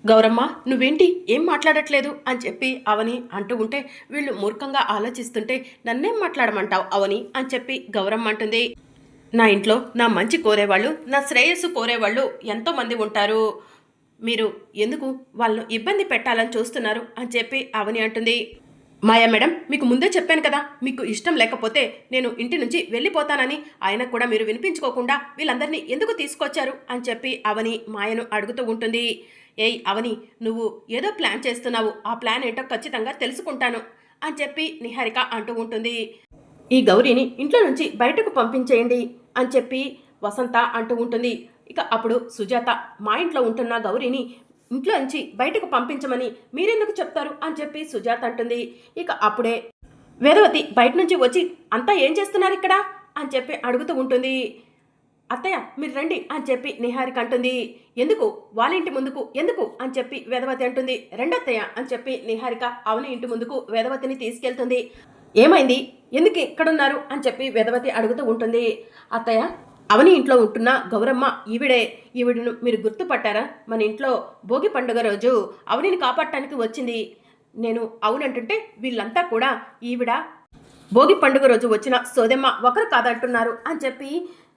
గౌరమ్మ, నువ్వేంటి ఏం మాట్లాడట్లేదు అని చెప్పి అవని అంటూ ఉంటే, వీళ్ళు మూర్ఖంగా ఆలోచిస్తుంటే నన్నేం మాట్లాడమంటావు అవని అని చెప్పి గౌరమ్మ అంటుంది. నా ఇంట్లో నా మంచి కోరేవాళ్ళు, నా శ్రేయస్సు కోరేవాళ్ళు ఎంతోమంది ఉంటారు. మీరు ఎందుకు వాళ్ళను ఇబ్బంది పెట్టాలని చూస్తున్నారు అని చెప్పి అవని అంటుంది. మాయా మేడం, మీకు ముందే చెప్పాను కదా, మీకు ఇష్టం లేకపోతే నేను ఇంటి నుంచి వెళ్ళిపోతానని. ఆయన కూడా మీరు వినిపించుకోకుండా వీళ్ళందరినీ ఎందుకు తీసుకొచ్చారు అని చెప్పి అవని మాయను అడుగుతూ ఉంటుంది. ఏయ్ అవని, నువ్వు ఏదో ప్లాన్ చేస్తున్నావు, ఆ ప్లాన్ ఏంటో ఖచ్చితంగా తెలుసుకుంటాను అని చెప్పి నిహారిక అంటూ ఉంటుంది. ఈ గౌరీని ఇంట్లో నుంచి బయటకు పంపించేయండి అని చెప్పి వసంత అంటూ ఉంటుంది. ఇక అప్పుడు సుజాత, మా ఇంట్లో ఉంటున్న గౌరీని ఇంట్లో నుంచి బయటకు పంపించమని మీరెందుకు చెప్తారు అని చెప్పి సుజాత అంటుంది. ఇక అప్పుడే వేదవతి బయట నుంచి వచ్చి, అంతా ఏం చేస్తున్నారు ఇక్కడ అని చెప్పి అడుగుతూ ఉంటుంది. అత్తయ్య మీరు రండి అని చెప్పి నిహారిక అంటుంది. ఎందుకు వాళ్ళ ఇంటి ముందుకు ఎందుకు అని చెప్పి వేదవతి అంటుంది. రెండత్తయ్య అని చెప్పి నిహారిక అవని ఇంటి ముందుకు వేదవతిని తీసుకెళ్తుంది. ఏమైంది, ఎందుకు ఇక్కడున్నారు అని చెప్పి వేదవతి అడుగుతూ ఉంటుంది. అత్తయ్య, అవని ఇంట్లో ఉంటున్న గౌరమ్మ ఈవిడను మీరు గుర్తుపట్టారా? మన ఇంట్లో భోగి పండుగ రోజు అవనిని కాపాడటానికి వచ్చింది. నేను అవునంటుంటే వీళ్ళంతా కూడా ఈవిడ భోగి పండుగ రోజు వచ్చిన సోదెమ్మ ఒకరు కాదంటున్నారు అని చెప్పి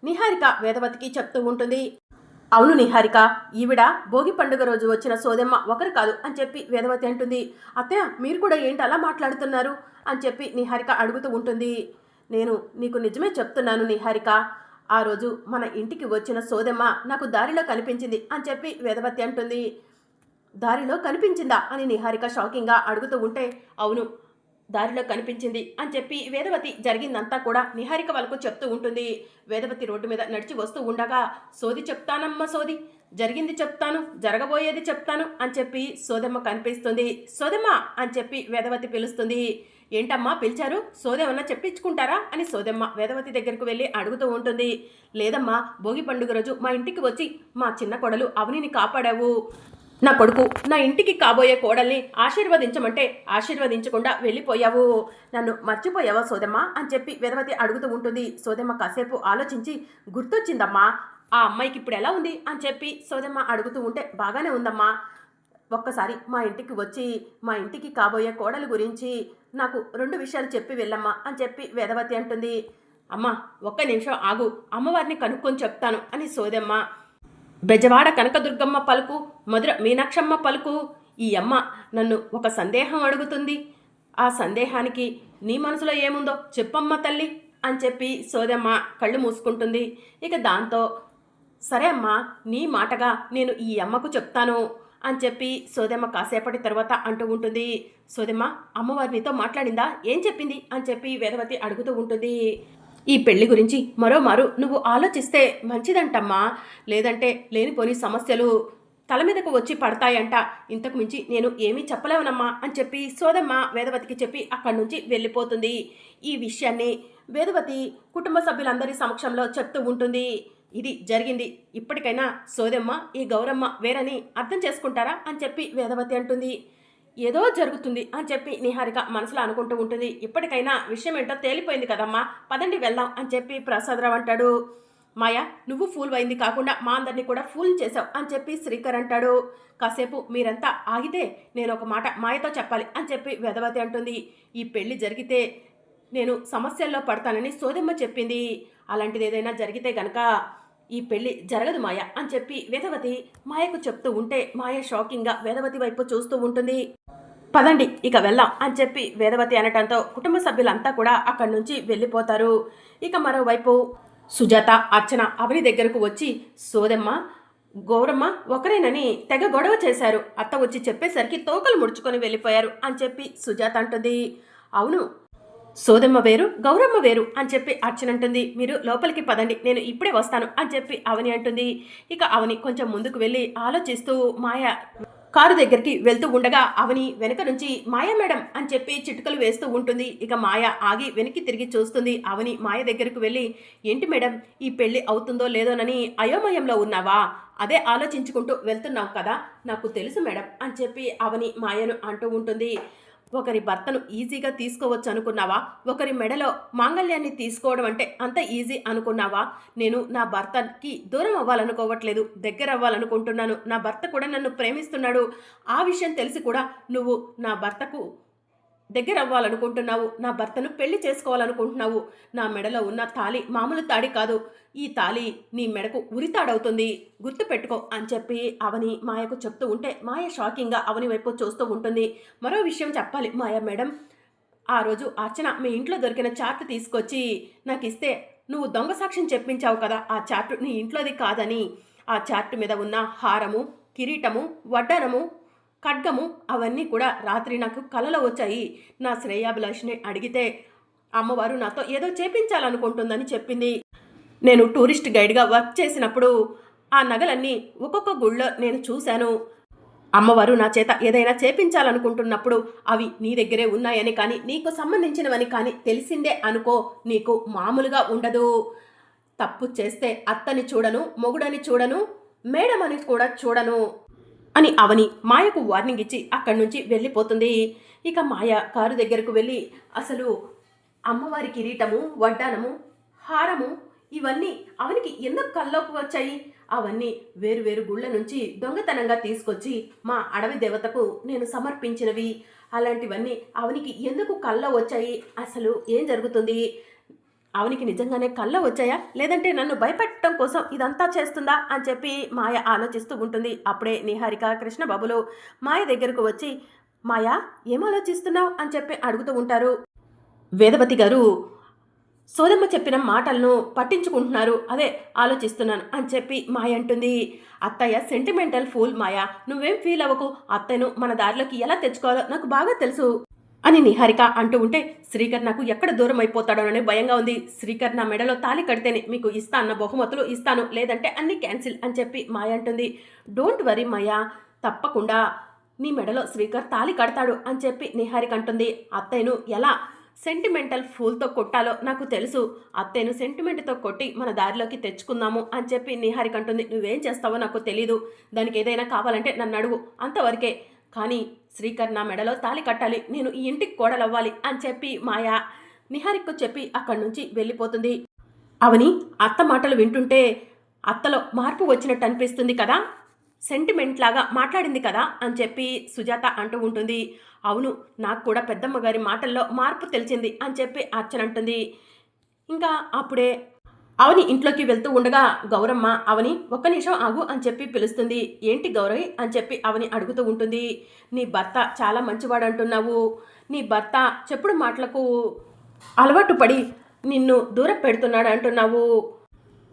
నిహారిక వేదవతికి చెప్తూ ఉంటుంది. అవును నిహారిక, ఈవిడ భోగి పండుగ రోజు వచ్చిన సోదెమ్మ ఒకరు కాదు అని చెప్పి వేదవతి అంటుంది. అత్తయ్య, మీరు కూడా ఏంటి అలా మాట్లాడుతున్నారు అని చెప్పి నిహారిక అడుగుతూ ఉంటుంది. నేను నీకు నిజమే చెప్తున్నాను నిహారిక, ఆ రోజు మన ఇంటికి వచ్చిన సోదెమ్మ నాకు దారిలో కనిపించింది అని చెప్పి వేదవతి అంటుంది. దారిలో కనిపించిందా అని నిహారిక షాకింగ్గా అడుగుతూ ఉంటే, అవును దారిలో కనిపించింది అని చెప్పి వేదవతి జరిగిందంతా కూడా నిహారిక వాళ్ళకు చెప్తూ ఉంటుంది. వేదవతి రోడ్డు మీద నడిచి వస్తూ ఉండగా, సోది చెప్తానమ్మ సోది, జరిగింది చెప్తాను, జరగబోయేది చెప్తాను అని చెప్పి సోదెమ్మ కనిపిస్తుంది. సోదెమ్మ అని చెప్పి వేదవతి పిలుస్తుంది. ఏంటమ్మా పిలిచారు, సోదేమన్నా చెప్పించుకుంటారా అని సోదెమ్మ వేదవతి దగ్గరకు వెళ్ళి అడుగుతూ ఉంటుంది. లేదమ్మా, భోగి పండుగ రోజు మా ఇంటికి వచ్చి మా చిన్న కొడలు అవనిని కాపాడావు. నా కొడుకు నా ఇంటికి కాబోయే కోడల్ని ఆశీర్వదించమంటే ఆశీర్వదించకుండా వెళ్ళిపోయావు. నన్ను మర్చిపోయావా సోదెమ్మ అని చెప్పి వేదవతి అడుగుతూ ఉంటుంది. సోదెమ్మ కాసేపు ఆలోచించి, గుర్తొచ్చిందమ్మా, ఆ అమ్మాయికి ఇప్పుడు ఎలా ఉంది అని చెప్పి సోదెమ్మ అడుగుతూ ఉంటే, బాగానే ఉందమ్మా, ఒక్కసారి మా ఇంటికి వచ్చి మా ఇంటికి కాబోయే కోడలు గురించి నాకు 2 విషయాలు చెప్పి వెళ్ళమ్మా అని చెప్పి వేదవతి అంటుంది. అమ్మ, ఒక్క నిమిషం ఆగు, అమ్మవారిని కనుక్కొని చెప్తాను అని సోదెమ్మ. బెజవాడ కనకదుర్గమ్మ పలుకు, మధుర మీనాక్షమ్మ పలుకు, ఈ అమ్మ నన్ను ఒక సందేహం అడుగుతుంది. ఆ సందేహానికి నీ మనసులో ఏముందో చెప్పమ్మ తల్లి అని చెప్పి సోదెమ్మ కళ్ళు మూసుకుంటుంది. ఇక దాంతో, సరే అమ్మా, నీ మాటగా నేను ఈ అమ్మకు చెప్తాను అని చెప్పి సోదెమ్మ కాసేపటి తర్వాత అంటూ ఉంటుంది. సోదెమ్మ, అమ్మవారి నీతో మాట్లాడిందా, ఏం చెప్పింది అని చెప్పి వేదవతి అడుగుతూ ఉంటుంది. ఈ పెళ్లి గురించి మరోమారు నువ్వు ఆలోచిస్తే మంచిదంటమ్మా, లేదంటే లేనిపోని సమస్యలు తల మీదకు వచ్చి పడతాయంట. ఇంతకు మించి నేను ఏమీ చెప్పలేవనమ్మా అని చెప్పి సోదమ్మ వేదవతికి చెప్పి అక్కడి నుంచి వెళ్ళిపోతుంది. ఈ విషయాన్ని వేదవతి కుటుంబ సభ్యులందరి సమక్షంలో చెప్తూ ఉంటుంది. ఇది జరిగింది, ఇప్పటికైనా సోదమ్మ ఈ గౌరమ్మ వేరని అర్థం చేసుకుంటారా అని చెప్పి వేదవతి అంటుంది. ఏదో జరుగుతుంది అని చెప్పి నిహారిక మనసులో అనుకుంటూ ఉంటుంది. ఇప్పటికైనా విషయం ఏంటో తేలిపోయింది కదమ్మా, పదండి వెళ్దాం అని చెప్పి ప్రసాదరావు అంటాడు. మాయా, నువ్వు ఫూల్ అయింది కాకుండా మా అందరినీ కూడా ఫూల్ చేసావు అని చెప్పి శ్రీకర్ అంటాడు. కాసేపు మీరంతా ఆగితే నేను ఒక మాట మాయతో చెప్పాలి అని చెప్పి వేదవతి అంటుంది. ఈ పెళ్లి జరిగితే నేను సమస్యల్లో పడతానని సోదమ్మ చెప్పింది. అలాంటిది ఏదైనా జరిగితే గనక ఈ పెళ్లి జరగదు మాయ అని చెప్పి వేదవతి మాయకు చెప్తూ ఉంటే, మాయ షాకింగ్గా వేదవతి వైపు చూస్తూ ఉంటుంది. పదండి ఇక వెళ్దాం అని చెప్పి వేదవతి అనటంతో కుటుంబ సభ్యులంతా కూడా అక్కడి నుంచి వెళ్ళిపోతారు. ఇక మరోవైపు సుజాత, అర్చన అవని దగ్గరకు వచ్చి, సోదమ్మ గౌరమ్మ ఒకరేనని తెగ గొడవ చేశారు, అత్త వచ్చి చెప్పేసరికి తోకలు ముడుచుకొని వెళ్ళిపోయారు అని చెప్పి సుజాత అంటుంది. అవును, సోదమ్మ వేరు గౌరమ్మ వేరు అని చెప్పి అర్చన అంటుంది. మీరు లోపలికి పదండి, నేను ఇప్పుడే వస్తాను అని చెప్పి అవని అంటుంది. ఇక అవని కొంచెం ముందుకు వెళ్ళి ఆలోచిస్తూ మాయ కారు దగ్గరికి వెళ్తూ ఉండగా అవని వెనక నుంచి మాయా మేడం అని చెప్పి చిటుకలు వేస్తూ ఉంటుంది. ఇక మాయ ఆగి వెనక్కి తిరిగి చూస్తుంది. అవని మాయ దగ్గరకు వెళ్ళి, ఏంటి మేడం, ఈ పెళ్లి అవుతుందో లేదోనని అయోమయంలో ఉన్నావా, అదే ఆలోచించుకుంటూ వెళ్తున్నావు కదా, నాకు తెలుసు మేడం అని చెప్పి అవని మాయను అంటూ ఉంటుంది. ఒకరి భర్తను ఈజీగా తీసుకోవచ్చు అనుకున్నావా? ఒకరి మెడలో మాంగళ్యాన్ని తీసుకోవడం అంటే అంత ఈజీ అనుకున్నావా? నేను నా భర్తకి దూరం అవ్వాలనుకోవట్లేదు. దగ్గర అవ్వాలనుకుంటున్నాను. నా భర్త కూడా నన్ను ప్రేమిస్తున్నాడు. ఆ విషయం తెలిసి కూడా నువ్వు నా భర్తకు దగ్గర అవ్వాలనుకుంటున్నావు. నా భర్తను పెళ్లి చేసుకోవాలనుకుంటున్నావు. నా మెడలో ఉన్న తాళి మామూలు తాడి కాదు. ఈ తాళి నీ మెడకు ఉరితాడవుతుంది. గుర్తుపెట్టుకో అని చెప్పి అవని మాయకు చెప్తూ ఉంటే మాయ షాకింగ్గా అవని వైపు చూస్తూ ఉంటుంది. మరో విషయం చెప్పాలి మాయ మేడం. ఆ రోజు అర్చన మీ ఇంట్లో దొరికిన చార్ట్ తీసుకొచ్చి నాకు ఇస్తే నువ్వు దొంగ సాక్ష్యం చెప్పించావు కదా, ఆ చార్ట్ నీ ఇంట్లోది కాదని. ఆ చార్ట్ మీద ఉన్న హారము, కిరీటము, వడ్డానము, ఖడ్గము అవన్నీ కూడా రాత్రి నాకు కలలో వచ్చాయి. నా శ్రేయాభిలాషిని అడిగితే అమ్మవారు నాతో ఏదో చేపించాలనుకుంటుందని చెప్పింది. నేను టూరిస్ట్ గైడ్గా వర్క్ చేసినప్పుడు ఆ నగలన్నీ ఒక్కొక్క గుళ్ళో నేను చూశాను. అమ్మవారు నా చేత ఏదైనా చేపించాలనుకుంటున్నప్పుడు అవి నీ దగ్గరే ఉన్నాయని కానీ నీకు సంబంధించినవని కానీ తెలిసిందే అనుకో, నీకు మామూలుగా ఉండదు. తప్పు చేస్తే అత్తని చూడను, మొగుడని చూడను, మేడమని కూడా చూడను అని అవని మాయకు వార్నింగ్ ఇచ్చి అక్కడి నుంచి వెళ్ళిపోతుంది. ఇక మాయ కారు దగ్గరకు వెళ్ళి అసలు అమ్మవారి కిరీటము, వడ్డానము, హారము ఇవన్నీ అవనికి ఎందుకు కల్లోకి వచ్చాయి? అవన్నీ వేరు వేరు గుళ్ళ నుంచి దొంగతనంగా తీసుకొచ్చి మా అడవి దేవతకు నేను సమర్పించినవి. అలాంటివన్నీ అవనికి ఎందుకు కళ్ళ వచ్చాయి? అసలు ఏం జరుగుతుంది? అవనికి నిజంగానే కళ్ళ వచ్చాయా, లేదంటే నన్ను భయపెట్టడం కోసం ఇదంతా చేస్తుందా అని చెప్పి మాయ ఆలోచిస్తూ ఉంటుంది. అప్పుడే నిహారిక, కృష్ణబాబులు మాయ దగ్గరకు వచ్చి మాయా ఏం ఆలోచిస్తున్నావు అని చెప్పి అడుగుతూ ఉంటారు. వేదవతి గారు సోదమ్మ చెప్పిన మాటలను పట్టించుకుంటున్నారు, అదే ఆలోచిస్తున్నాను అని చెప్పి మాయ అంటుంది. అత్తయ్య సెంటిమెంటల్ ఫూల్ మాయ, నువ్వేం ఫీల్ అవ్వకు. అత్తయ్యను మన దారిలోకి ఎలా తెచ్చుకోవాలో నాకు బాగా తెలుసు అని నిహారిక అంటూ ఉంటే శ్రీకర్ నాకు ఎక్కడ దూరం అయిపోతాడోనని భయంగా ఉంది. శ్రీకర్ నా మెడలో తాళి కడితేనే మీకు ఇస్తాన్న బహుమతులు ఇస్తాను, లేదంటే అన్ని క్యాన్సిల్ అని చెప్పి మాయ అంటుంది. డోంట్ వరీ మాయా, తప్పకుండా నీ మెడలో శ్రీకర్ తాళి కడతాడు అని చెప్పి నిహారిక అంటుంది. అత్తయ్యను ఎలా సెంటిమెంటల్ ఫూల్తో కొట్టాలో నాకు తెలుసు. అత్తయ్యను సెంటిమెంట్తో కొట్టి మన దారిలోకి తెచ్చుకుందాము అని చెప్పి నిహారిక అంటుంది. నువ్వేం చేస్తావో నాకు తెలీదు, దానికి ఏదైనా కావాలంటే నన్ను అడుగు, అంతవరకే. కానీ శ్రీకర్ నా మెడలో తాళి కట్టాలి, నేను ఈ ఇంటికి కోడలవ్వాలి అని చెప్పి మాయా నిహారికకు చెప్పి అక్కడి నుంచి వెళ్ళిపోతుంది. అవని అత్త మాటలు వింటుంటే అత్తలో మార్పు వచ్చినట్టు అనిపిస్తుంది కదా, సెంటిమెంట్ లాగా మాట్లాడింది కదా అని చెప్పి సుజాత అంటూ ఉంటుంది. అవును, నాకు కూడా పెద్దమ్మ గారి మాటల్లో మార్పు తెలిసింది అని చెప్పి అర్చన అంటుంది. ఇంకా అప్పుడే అవని ఇంట్లోకి వెళ్తూ ఉండగా గౌరమ్మ అవని ఒక్క నిమిషం ఆగు అని చెప్పి పిలుస్తుంది. ఏంటి గౌరవి అని చెప్పి అవని అడుగుతూ ఉంటుంది. నీ భర్త చాలా మంచివాడు అంటున్నావు, నీ భర్త చెప్పుడు మాటలకు అలవాటు పడి నిన్ను దూరం పెడుతున్నాడు అంటున్నావు,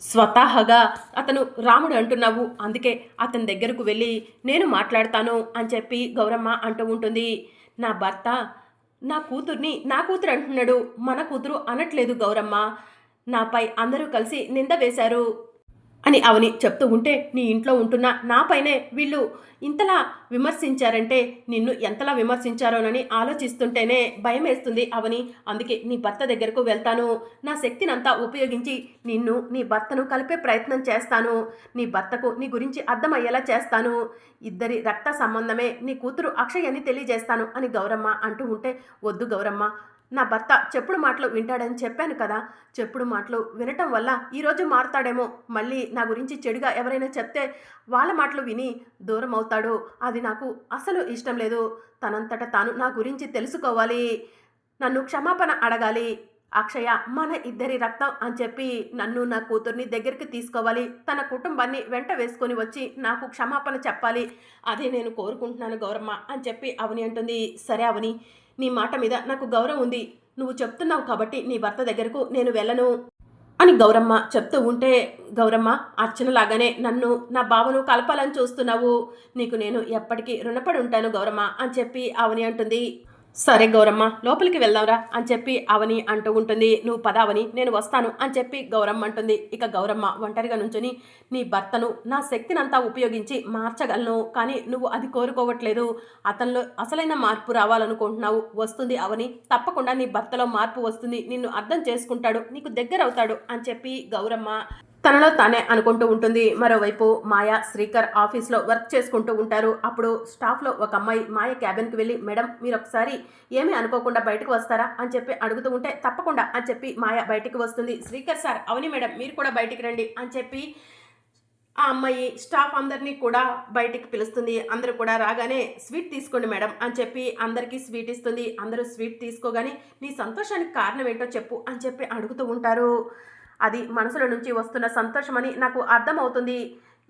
స్వతహాగా అతను రాముడు అంటున్నావు, అందుకే అతని దగ్గరకు వెళ్ళి నేను మాట్లాడతాను అని చెప్పి గౌరమ్మ అంటూ ఉంటుంది. నా భర్త నా కూతుర్ని నా కూతురు అంటున్నాడు, మన కూతురు అనట్లేదు గౌరమ్మ, నాపై అందరూ కలిసి నింద వేశారు అని అవని చెప్తూ ఉంటే నీ ఇంట్లో ఉంటున్న నాపైనే వీళ్ళు ఇంతలా విమర్శించారంటే నిన్ను ఎంతలా విమర్శించారోనని ఆలోచిస్తుంటేనే భయం వేస్తుంది అవని. అందుకే నీ భర్త దగ్గరకు వెళ్తాను, నా శక్తినంతా ఉపయోగించి నిన్ను నీ భర్తను కలిపే ప్రయత్నం చేస్తాను, నీ భర్తకు నీ గురించి అర్థమయ్యేలా చేస్తాను, ఇద్దరి రక్త సంబంధమే నీ కూతురు అక్షయ్ అని తెలియజేస్తాను అని గౌరమ్మ అంటూ ఉంటే వద్దు గౌరమ్మ, నా భర్త చెప్పుడు మాటలు వింటాడని చెప్పాను కదా, చెప్పుడు మాటలు వినటం వల్ల ఈరోజు మారుతాడేమో, మళ్ళీ నా గురించి చెడుగా ఎవరైనా చెప్తే వాళ్ళ మాటలు విని దూరం అవుతాడు, అది నాకు అసలు ఇష్టం లేదు. తనంతట తాను నా గురించి తెలుసుకోవాలి, నన్ను క్షమాపణ అడగాలి, అక్షయ మన ఇద్దరి రక్తం అని చెప్పి నన్ను నా కూతుర్ని దగ్గరికి తీసుకోవాలి, తన కుటుంబాన్ని వెంట వేసుకొని వచ్చి నాకు క్షమాపణ చెప్పాలి, అదే నేను కోరుకుంటున్నాను గౌరమ్మ అని చెప్పి అవని అంటుంది. సరే అవని, నీ మాట మీద నాకు గౌరవం ఉంది, నువ్వు చెప్తున్నావు కాబట్టి నీ భర్త దగ్గరకు నేను వెళ్ళను అని గౌరమ్మ చెప్తూ ఉంటే గౌరమ్మ అర్చనలాగానే నన్ను నా బావను కలపాలని చూస్తున్నావు, నీకు నేను ఎప్పటికీ రుణపడి ఉంటాను గౌరమ్మ అని చెప్పి అవని అంటుంది. సరే గౌరమ్మ లోపలికి వెళ్దాంరా అని చెప్పి అవని అంటూ ఉంటుంది. నువ్వు పదావని నేను వస్తాను అని చెప్పి గౌరమ్మ అంటుంది. ఇక గౌరమ్మ ఒంటరిగా నుంచుని నీ భర్తను నా శక్తినంతా ఉపయోగించి మార్చగలను, కానీ నువ్వు అది కోరుకోవట్లేదు, అతనిలో అసలైన మార్పు రావాలనుకుంటున్నావు, వస్తుంది అవని, తప్పకుండా నీ భర్తలో మార్పు వస్తుంది, నిన్ను అర్థం చేసుకుంటాడు, నీకు దగ్గర అవుతాడు అని చెప్పి గౌరమ్మ తనలో తానే అనుకుంటూ ఉంటుంది. మరోవైపు మాయ, శ్రీకర్ ఆఫీస్‌లో వర్క్ చేసుకుంటూ ఉంటారు. అప్పుడు స్టాఫ్‌లో ఒక అమ్మాయి మాయ క్యాబిన్‌కి వెళ్లి, "మేడం మీరొకసారి ఏమీ అనుకోకుండా బయటకు వస్తారా?" అని చెప్పి అడుగుతూ ఉంటే, "తప్పకుండా" అని చెప్పి మాయ బయటికి వస్తుంది. "శ్రీకర్ సార్, అవని మేడం మీరు కూడా బయటికి రండి" అని చెప్పి ఆ అమ్మాయి స్టాఫ్ అందరినీ కూడా బయటికి పిలుస్తుంది. అందరూ కూడా రాగానే, "స్వీట్ తీసుకోండి మేడం" అని చెప్పి అందరికీ స్వీట్ ఇస్తుంది. అందరూ స్వీట్ తీసుకోగానే, "నీ సంతోషానికి కారణం ఏంటో చెప్పు" అని చెప్పి అడుగుతూ ఉంటారు. అది మనసులో నుంచి వస్తున్న సంతోషమని నాకు అర్థమవుతుంది.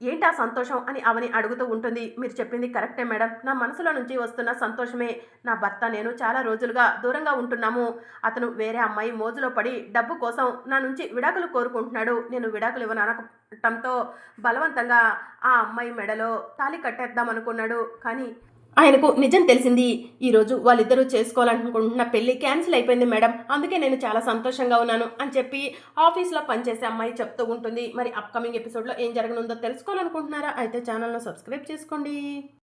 ఏంటా సంతోషం అని అవని అడుగుతూ ఉంటుంది. "మీరు చెప్పింది కరెక్టే మేడం. నా మనసులో నుంచి వస్తున్న సంతోషమే. నా భర్త నేను చాలా రోజులుగా దూరంగా ఉంటున్నాము. అతను వేరే అమ్మాయి మోజులో పడి డబ్బు కోసం నా నుంచి విడాకులు కోరుకుంటున్నాడు. నేను విడాకులు ఇవ్వననటంతో బలవంతంగా ఆ అమ్మాయి మెడలో తాళి కట్టేద్దామనుకున్నాడు. కానీ ఆయనకు నిజం తెలిసింది. ఈరోజు వాళ్ళిద్దరూ చేసుకోవాలనుకుంటున్న పెళ్లి క్యాన్సిల్ అయిపోయింది మేడం. అందుకే నేను చాలా సంతోషంగా ఉన్నాను" అని చెప్పి ఆఫీస్‌లో పనిచేసే అమ్మాయి చెప్తూ ఉంటుంది. మరి అప్‌కమింగ్ ఎపిసోడ్‌లో ఏం జరగనుందో తెలుసుకోవాలనుకుంటున్నారా? అయితే ఛానెల్‌ను సబ్స్క్రైబ్ చేసుకోండి.